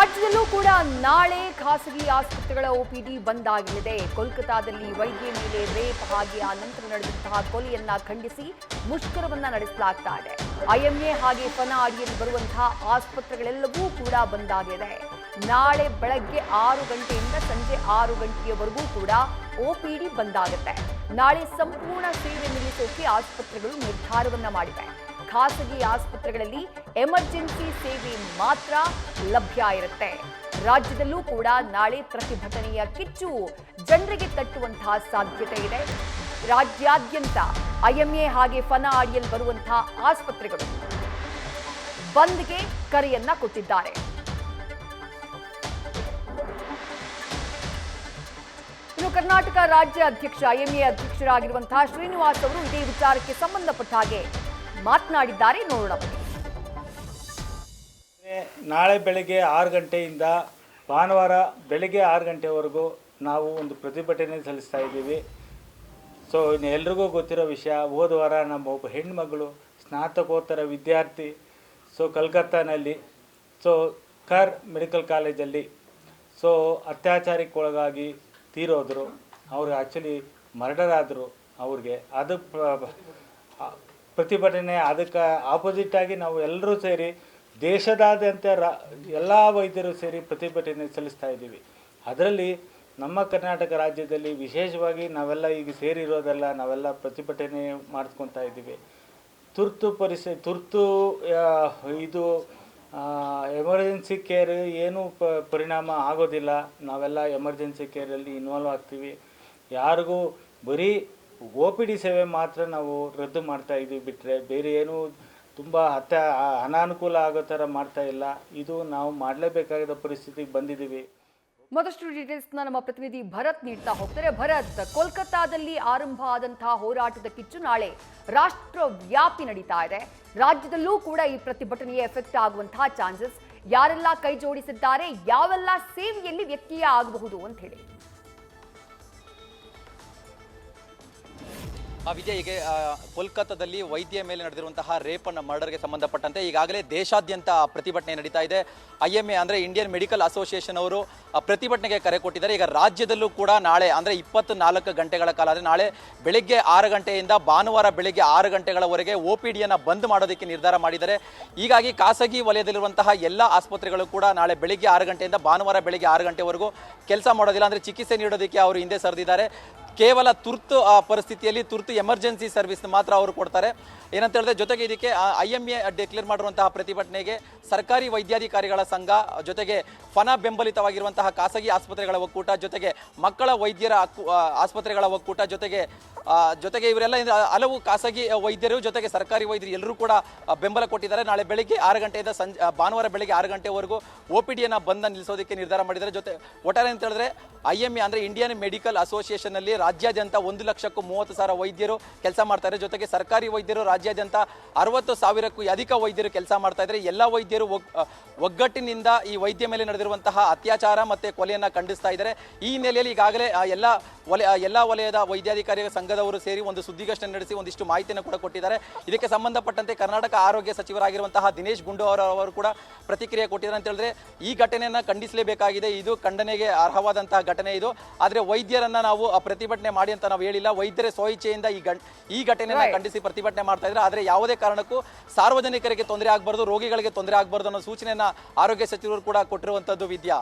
ರಾಜ್ಯದಲ್ಲೂ ಕೂಡ ನಾಳೆ ಖಾಸಗಿ ಆಸ್ಪತ್ರೆಗಳ ಒಪಿಡಿ ಬಂದ್ ಆಗಲಿದೆ. ಕೋಲ್ಕತಾದಲ್ಲಿ ವೈದ್ಯ ಮೇಲೆ ರೇಪ್ ಹಾಗೆ ಆ ನಂತರ ನಡೆದಂತಹ ಕೊಲೆಯನ್ನ ಖಂಡಿಸಿ ಮುಷ್ಕರವನ್ನ ನಡೆಸಲಾಗ್ತಾ ಇದೆ. ಐಎಂಎ ಹಾಗೆ ಫನ ಅಡಿಯಲ್ಲಿ ಬರುವಂತಹ ಆಸ್ಪತ್ರೆಗಳೆಲ್ಲವೂ ಕೂಡ ಬಂದ್ ಆಗಿದೆ. ನಾಳೆ ಬೆಳಗ್ಗೆ 6 ಗಂಟೆಯಿಂದ ಸಂಜೆ 6 ಗಂಟೆಯವರೆಗೂ ಕೂಡ ಒಪಿಡಿ ಬಂದ್ ಆಗುತ್ತೆ. ನಾಳೆ ಸಂಪೂರ್ಣ ಸೇವೆ ನಿಲ್ಲಿಸೋಕೆ ಆಸ್ಪತ್ರೆಗಳು ನಿರ್ಧಾರವನ್ನ ಮಾಡಿವೆ. ಖಾಸಗಿ ಆಸ್ಪತ್ರೆಗಳಲ್ಲಿ ಎಮರ್ಜೆನ್ಸಿ ಸೇವೆ ಮಾತ್ರ ಲಭ್ಯ ಇರುತ್ತೆ. ರಾಜ್ಯದಲ್ಲೂ ಕೂಡ ನಾಳೆ ಪ್ರತಿಭಟನೆಯ ಕಿಚ್ಚು ಜನರಿಗೆ ತಟ್ಟುವಂತಹ ಸಾಧ್ಯತೆ ಇದೆ. ರಾಜ್ಯಾದ್ಯಂತ ಐಎಂಎ ಹಾಗೆ ಫನ ಅಡಿಯಲ್ಲಿ ಬರುವಂತಹ ಆಸ್ಪತ್ರೆಗಳು ಬಂದ್ಗೆ ಕರೆಯನ್ನ ಕೊಟ್ಟಿದ್ದಾರೆ. ಇನ್ನು ಕರ್ನಾಟಕ ರಾಜ್ಯ ಅಧ್ಯಕ್ಷ ಐಎಂಎ ಅಧ್ಯಕ್ಷರಾಗಿರುವಂತಹ ಶ್ರೀನಿವಾಸ್ ಅವರು ಇದೇ ವಿಚಾರಕ್ಕೆ ಸಂಬಂಧಪಟ್ಟ ಹಾಗೆ ಮಾತನಾಡಿದ್ದಾರೆ. ನೋಡೋಣ. ನಾಳೆ ಬೆಳಗ್ಗೆ 6 ಗಂಟೆಯಿಂದ ಭಾನುವಾರ ಬೆಳಗ್ಗೆ 6 ಗಂಟೆವರೆಗೂ ನಾವು ಒಂದು ಪ್ರತಿಭಟನೆ ಸಲ್ಲಿಸ್ತಾ ಇದ್ದೀವಿ. ಸೊ ಎಲ್ರಿಗೂ ಗೊತ್ತಿರೋ ವಿಷಯ, ಹೋದ ವಾರ ನಮ್ಮ ಒಬ್ಬ ಹೆಣ್ಮಗಳು ಸ್ನಾತಕೋತ್ತರ ವಿದ್ಯಾರ್ಥಿ ಕಲ್ಕತ್ತಾನಲ್ಲಿ ಮೆಡಿಕಲ್ ಕಾಲೇಜಲ್ಲಿ ಅತ್ಯಾಚಾರಕ್ಕೆ ಒಳಗಾಗಿ ತೀರೋದ್ರು. ಅವರು ಆ್ಯಕ್ಚುಲಿ ಮರ್ಡರ್ ಆದರು. ಅವ್ರಿಗೆ ಅದು ಪ್ರತಿಭಟನೆ, ಅದಕ್ಕೆ ಆಪೋಸಿಟ್ಟಾಗಿ ನಾವು ಎಲ್ಲರೂ ಸೇರಿ ದೇಶದಾದ್ಯಂತ ಎಲ್ಲ ವೈದ್ಯರು ಸೇರಿ ಪ್ರತಿಭಟನೆ ಸಲ್ಲಿಸ್ತಾ ಇದ್ದೀವಿ. ಅದರಲ್ಲಿ ನಮ್ಮ ಕರ್ನಾಟಕ ರಾಜ್ಯದಲ್ಲಿ ವಿಶೇಷವಾಗಿ ನಾವೆಲ್ಲ ಈಗ ಸೇರಿರೋದೆಲ್ಲ ನಾವೆಲ್ಲ ಪ್ರತಿಭಟನೆ ಮಾಡಿಸ್ಕೊತಾ ಇದ್ದೀವಿ. ತುರ್ತು ಇದು ಎಮರ್ಜೆನ್ಸಿ ಕೇರ್ ಏನೂ ಪರಿಣಾಮ ಆಗೋದಿಲ್ಲ. ನಾವೆಲ್ಲ ಎಮರ್ಜೆನ್ಸಿ ಕೇರಲ್ಲಿ ಇನ್ವಾಲ್ವ್ ಆಗ್ತೀವಿ. ಯಾರಿಗೂ ಬರೀ OPD ಸೇವೆ ಮಾತ್ರ ನಾವು ರದ್ದು ಮಾಡ್ತಾ ಇದ್ದೀವಿ ಬಿಟ್ಟರೆ ಬೇರೆ ಏನೂ ತುಂಬ ಅನಾನುಕೂಲ ಆಗೋ ಥರ ಮಾಡ್ತಾ ಇಲ್ಲ. ಇದು ನಾವು ಮಾಡಲೇಬೇಕಾದ ಪರಿಸ್ಥಿತಿಗೆ ಬಂದಿದ್ದೀವಿ. ಮತ್ತಷ್ಟು ಡೀಟೇಲ್ಸ್ನ ನಮ್ಮ ಪ್ರತಿನಿಧಿ ಭರತ್ ನೀಡ್ತಾ ಹೋಗ್ತಾರೆ. ಭರತ್, ಕೋಲ್ಕತ್ತಾದಲ್ಲಿ ಆರಂಭ ಆದಂತಹ ಹೋರಾಟದ ಕಿಚ್ಚು ನಾಳೆ ರಾಷ್ಟ್ರವ್ಯಾಪಿ ನಡೀತಾ ಇದೆ. ರಾಜ್ಯದಲ್ಲೂ ಕೂಡ ಈ ಪ್ರತಿಭಟನೆಯ ಎಫೆಕ್ಟ್ ಆಗುವಂತಹ ಚಾನ್ಸಸ್, ಯಾರೆಲ್ಲ ಕೈ ಜೋಡಿಸಿದ್ದಾರೆ, ಯಾವೆಲ್ಲ ಸೇವೆಯಲ್ಲಿ ವ್ಯತ್ಯಯ ಆಗಬಹುದು ಅಂತ ಹೇಳಿ. ವಿಜಯ್, ಈಗ ಕೋಲ್ಕತ್ತಾದಲ್ಲಿ ವೈದ್ಯ ಮೇಲೆ ನಡೆದಿರುವಂತಹ ರೇಪ್ ಅನ್ನ ಮರ್ಡರ್ಗೆ ಸಂಬಂಧಪಟ್ಟಂತೆ ಈಗಾಗಲೇ ದೇಶಾದ್ಯಂತ ಪ್ರತಿಭಟನೆ ನಡೀತಾ ಇದೆ. IMA ಅಂದರೆ ಇಂಡಿಯನ್ ಮೆಡಿಕಲ್ ಅಸೋಸಿಯೇಷನ್ ಅವರು ಪ್ರತಿಭಟನೆಗೆ ಕರೆ ಕೊಟ್ಟಿದ್ದಾರೆ. ಈಗ ರಾಜ್ಯದಲ್ಲೂ ಕೂಡ ನಾಳೆ ಅಂದರೆ 24 ಗಂಟೆಗಳ ಕಾಲ, ಅಂದರೆ ನಾಳೆ ಬೆಳಗ್ಗೆ 6 ಗಂಟೆಯಿಂದ ಭಾನುವಾರ ಬೆಳಗ್ಗೆ 6 ಗಂಟೆಗಳವರೆಗೆ OPDಯನ್ನು ಬಂದ್ ಮಾಡೋದಕ್ಕೆ ನಿರ್ಧಾರ ಮಾಡಿದ್ದಾರೆ. ಹೀಗಾಗಿ ಖಾಸಗಿ ವಲಯದಲ್ಲಿರುವಂತಹ ಎಲ್ಲ ಆಸ್ಪತ್ರೆಗಳು ಕೂಡ ನಾಳೆ ಬೆಳಗ್ಗೆ 6 ಗಂಟೆಯಿಂದ ಭಾನುವಾರ ಬೆಳಗ್ಗೆ 6 ಗಂಟೆವರೆಗೂ ಕೆಲಸ ಮಾಡೋದಿಲ್ಲ. ಅಂದರೆ ಚಿಕಿತ್ಸೆ ನೀಡೋದಕ್ಕೆ ಅವರು ಹಿಂದೆ ಸರಿದಿದ್ದಾರೆ. ಕೇವಲ ತುರ್ತು ಪರಿಸ್ಥಿತಿಯಲ್ಲಿ ತುರ್ತು ಎಮರ್ಜೆನ್ಸಿ ಸರ್ವಿಸ್ ಮಾತ್ರ ಅವರು ಕೊಡ್ತಾರೆ ಏನಂತ ಹೇಳಿದ್ರೆ. ಜೊತೆಗೆ ಇದಕ್ಕೆ IMA ಡಿಕ್ಲೇರ್ ಮಾಡಿರುವಂತಹ ಪ್ರತಿಭಟನೆಗೆ ಸರ್ಕಾರಿ ವೈದ್ಯಾಧಿಕಾರಿಗಳ ಸಂಘ, ಜೊತೆಗೆ ಫನ ಬೆಂಬಲಿತವಾಗಿರುವಂತಹ ಖಾಸಗಿ ಆಸ್ಪತ್ರೆಗಳ ಒಕ್ಕೂಟ, ಜೊತೆಗೆ ಮಕ್ಕಳ ವೈದ್ಯರ ಆಸ್ಪತ್ರೆಗಳ ಒಕ್ಕೂಟ, ಜೊತೆಗೆ ಇವರೆಲ್ಲ ಹಲವು ಖಾಸಗಿ ವೈದ್ಯರು ಜೊತೆಗೆ ಸರ್ಕಾರಿ ವೈದ್ಯರು ಎಲ್ಲರೂ ಕೂಡ ಬೆಂಬಲ ಕೊಟ್ಟಿದ್ದಾರೆ. ನಾಳೆ ಬೆಳಗ್ಗೆ 6 ಗಂಟೆಯಿಂದ ಭಾನುವಾರ ಬೆಳಗ್ಗೆ 6 ಗಂಟೆವರೆಗೂ OPDಯನ್ನು ಬಂದ್ ನಿಲ್ಲಿಸೋದಕ್ಕೆ ನಿರ್ಧಾರ ಮಾಡಿದ್ದಾರೆ. ಒಟ್ಟಾರೆ ಅಂತ ಹೇಳಿದ್ರೆ IMA ಅಂದರೆ ಇಂಡಿಯನ್ ಮೆಡಿಕಲ್ ಅಸೋಸಿಯೇಷನ್ ಅಲ್ಲಿ ರಾಜ್ಯಾದ್ಯಂತ 1,30,30,000 ವೈದ್ಯರು ಕೆಲಸ ಮಾಡ್ತಾರೆ. ಜೊತೆಗೆ ಸರ್ಕಾರಿ ವೈದ್ಯರು ರಾಜ್ಯಾದ್ಯಂತ 60,000ಕ್ಕೂ ಅಧಿಕ ವೈದ್ಯರು ಕೆಲಸ ಮಾಡ್ತಾ ಇದ್ದಾರೆ. ಎಲ್ಲ ವೈದ್ಯರು ಒಗ್ಗಟ್ಟಿನಿಂದ ಈ ವೈದ್ಯ ಮೇಲೆ ನಡೆದಿರುವಂತಹ ಅತ್ಯಾಚಾರ ಮತ್ತೆ ಕೊಲೆಯನ್ನು ಖಂಡಿಸ್ತಾ ಇದ್ದಾರೆ. ಈ ಹಿನ್ನೆಲೆಯಲ್ಲಿ ಈಗಾಗಲೇ ಎಲ್ಲ ವಲಯದ ವೈದ್ಯಾಧಿಕಾರಿ ಸಂಘದವರು ಸೇರಿ ಒಂದು ಸುದ್ದಿಗೋಷ್ಠಿಯನ್ನು ನಡೆಸಿ ಒಂದಿಷ್ಟು ಮಾಹಿತಿಯನ್ನು ಕೂಡ ಕೊಟ್ಟಿದ್ದಾರೆ. ಇದಕ್ಕೆ ಸಂಬಂಧಪಟ್ಟಂತೆ ಕರ್ನಾಟಕ ಆರೋಗ್ಯ ಸಚಿವರಾಗಿರುವಂತಹ ದಿನೇಶ್ ಗುಂಡೂರಾವ್ ಅವರು ಕೂಡ ಪ್ರತಿಕ್ರಿಯೆ ಕೊಟ್ಟಿದ್ದಾರೆ. ಅಂತ ಹೇಳಿದ್ರೆ ಈ ಘಟನೆಯನ್ನು ಖಂಡಿಸಲೇಬೇಕಾಗಿದೆ. ಇದು ಖಂಡನೆಗೆ ಅರ್ಹವಾದಂತಹ ಘಟನೆ ಇದು. ಆದರೆ ವೈದ್ಯರನ್ನ ನಾವು ಪ್ರತಿಭಟನೆ ಮಾಡಿ ಅಂತ ನಾವು ಹೇಳಿಲ್ಲ. ವೈದ್ಯರೇ ಸ್ವಇಚ್ಛೆಯಿಂದ ಈ ಘಟನೆಯನ್ನು ಖಂಡಿಸಿ ಪ್ರತಿಭಟನೆ ಮಾಡ್ತಾ ಇದ್ದಾರೆ. ಆದರೆ ಯಾವುದೇ ಕಾರಣಕ್ಕೂ ಸಾರ್ವಜನಿಕರಿಗೆ ತೊಂದರೆ ಆಗಬಾರ್ದು, ರೋಗಿಗಳಿಗೆ ತೊಂದರೆ ಆಗಬಾರ್ದು ಅನ್ನೋ ಸೂಚನೆಯನ್ನ ಆರೋಗ್ಯ ಸಚಿವರು ಕೂಡ ಕೊಟ್ಟಿರುವಂತದ್ದು. ವಿದ್ಯಾ.